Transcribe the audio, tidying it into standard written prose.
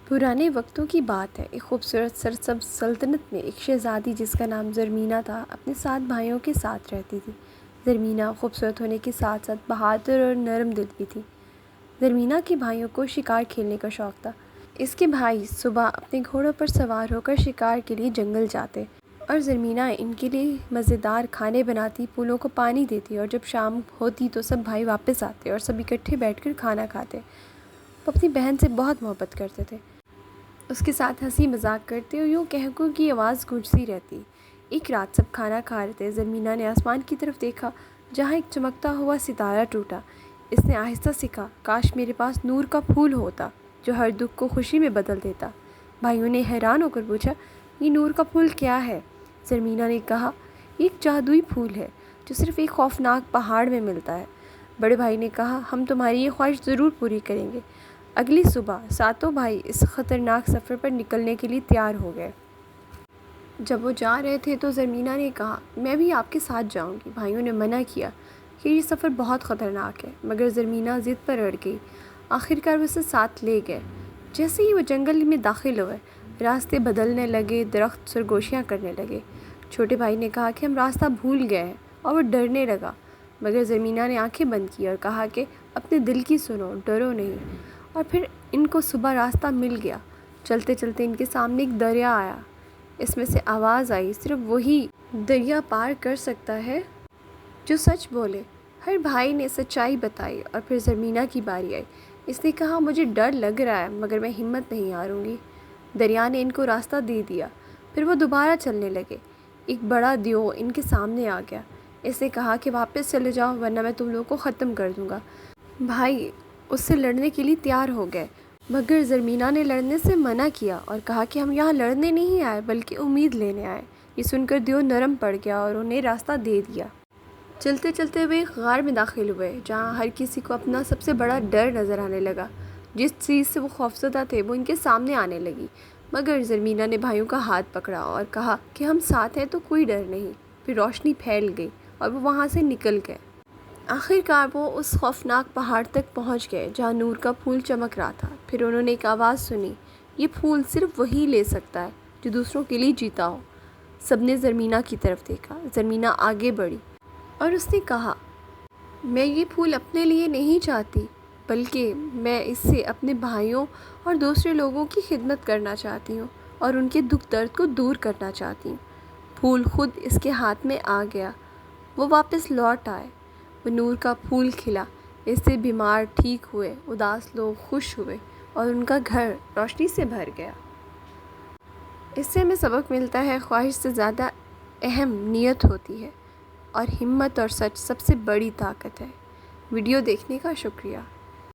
پرانے وقتوں کی بات ہے۔ ایک خوبصورت سرسبز سلطنت میں ایک شہزادی جس کا نام زرمینہ تھا اپنے 7 بھائیوں کے ساتھ رہتی تھی۔ زرمینہ خوبصورت ہونے کے ساتھ ساتھ بہادر اور نرم دل بھی تھی۔ زرمینہ کے بھائیوں کو شکار کھیلنے کا شوق تھا۔ اس کے بھائی صبح اپنے گھوڑوں پر سوار ہو کر شکار کے لیے جنگل جاتے اور زرمینہ ان کے لیے مزیدار کھانے بناتی، پھولوں کو پانی دیتی، اور جب شام ہوتی تو سب بھائی واپس آتے اور سب اکٹھے بیٹھ کر کھانا کھاتے۔ وہ اپنی بہن سے بہت محبت کرتے تھے، اس کے ساتھ ہنسی مذاق کرتے اور یوں قہقہوں کی آواز گونجتی رہتی۔ ایک رات سب کھانا کھا رہے تھے۔ زرمینہ نے آسمان کی طرف دیکھا جہاں ایک چمکتا ہوا ستارہ ٹوٹا۔ اس نے آہستہ سے کہا، کاش میرے پاس نور کا پھول ہوتا جو ہر دکھ کو خوشی میں بدل دیتا۔ بھائیوں نے حیران ہو کر پوچھا، یہ نور کا پھول کیا ہے؟ زرمینہ نے کہا، یہ ایک جادوئی پھول ہے جو صرف ایک خوفناک پہاڑ میں ملتا ہے۔ بڑے بھائی نے کہا، ہم تمہاری یہ خواہش ضرور پوری کریں گے۔ اگلی صبح ساتوں بھائی اس خطرناک سفر پر نکلنے کے لیے تیار ہو گئے۔ جب وہ جا رہے تھے تو زرمینہ نے کہا، میں بھی آپ کے ساتھ جاؤں گی۔ بھائیوں نے منع کیا کہ یہ سفر بہت خطرناک ہے، مگر زرمینہ ضد پر اڑ گئی۔ آخرکار وہ اسے ساتھ لے گئے۔ جیسے ہی وہ جنگل میں داخل ہوئے، راستے بدلنے لگے، درخت سرگوشیاں کرنے لگے۔ چھوٹے بھائی نے کہا کہ ہم راستہ بھول گئے ہیں، اور وہ ڈرنے لگا، مگر زرمینہ نے آنکھیں بند کی اور کہا کہ اپنے دل کی سنو، ڈرو نہیں۔ اور پھر ان کو صبح راستہ مل گیا۔ چلتے چلتے ان کے سامنے ایک دریا آیا۔ اس میں سے آواز آئی، صرف وہی دریا پار کر سکتا ہے جو سچ بولے۔ ہر بھائی نے سچائی بتائی اور پھر زرمینہ کی باری آئی۔ اس نے کہا، مجھے ڈر لگ رہا ہے مگر میں ہمت نہیں ہاروں گی۔ دریا نے ان کو راستہ دے دیا۔ پھر وہ دوبارہ چلنے لگے۔ ایک بڑا دیو ان کے سامنے آ گیا۔ اس نے کہا کہ واپس چلے جاؤ ورنہ میں تم لوگوں کو ختم کر دوں گا۔ بھائی اس سے لڑنے کے لیے تیار ہو گئے، مگر زرمینہ نے لڑنے سے منع کیا اور کہا کہ ہم یہاں لڑنے نہیں آئے بلکہ امید لینے آئے۔ یہ سن کر دیو نرم پڑ گیا اور انہیں راستہ دے دیا۔ چلتے چلتے وہ ایک غار میں داخل ہوئے جہاں ہر کسی کو اپنا سب سے بڑا ڈر نظر آنے لگا۔ جس چیز سے وہ خوفزدہ تھے وہ ان کے سامنے آنے لگی، مگر زرمینہ نے بھائیوں کا ہاتھ پکڑا اور کہا کہ ہم ساتھ ہیں تو کوئی ڈر نہیں۔ پھر روشنی پھیل گئی اور وہ وہاں سے نکل گئے۔ آخرکار وہ اس خوفناک پہاڑ تک پہنچ گئے جہاں نور کا پھول چمک رہا تھا۔ پھر انہوں نے ایک آواز سنی، یہ پھول صرف وہی لے سکتا ہے جو دوسروں کے لیے جیتا ہو۔ سب نے زرمینہ کی طرف دیکھا۔ زرمینہ آگے بڑھی اور اس نے کہا، میں یہ پھول اپنے لیے نہیں چاہتی بلکہ میں اس سے اپنے بھائیوں اور دوسرے لوگوں کی خدمت کرنا چاہتی ہوں اور ان کے دکھ درد کو دور کرنا چاہتی ہوں۔ پھول خود اس کے ہاتھ میں آ گیا۔ وہ واپس لوٹ آئے۔ وہ نور کا پھول کھلا۔ اس سے بیمار ٹھیک ہوئے، اداس لوگ خوش ہوئے اور ان کا گھر روشنی سے بھر گیا۔ اس سے ہمیں سبق ملتا ہے، خواہش سے زیادہ اہم نیت ہوتی ہے اور ہمت اور سچ سب سے بڑی طاقت ہے۔ ویڈیو دیکھنے کا شکریہ۔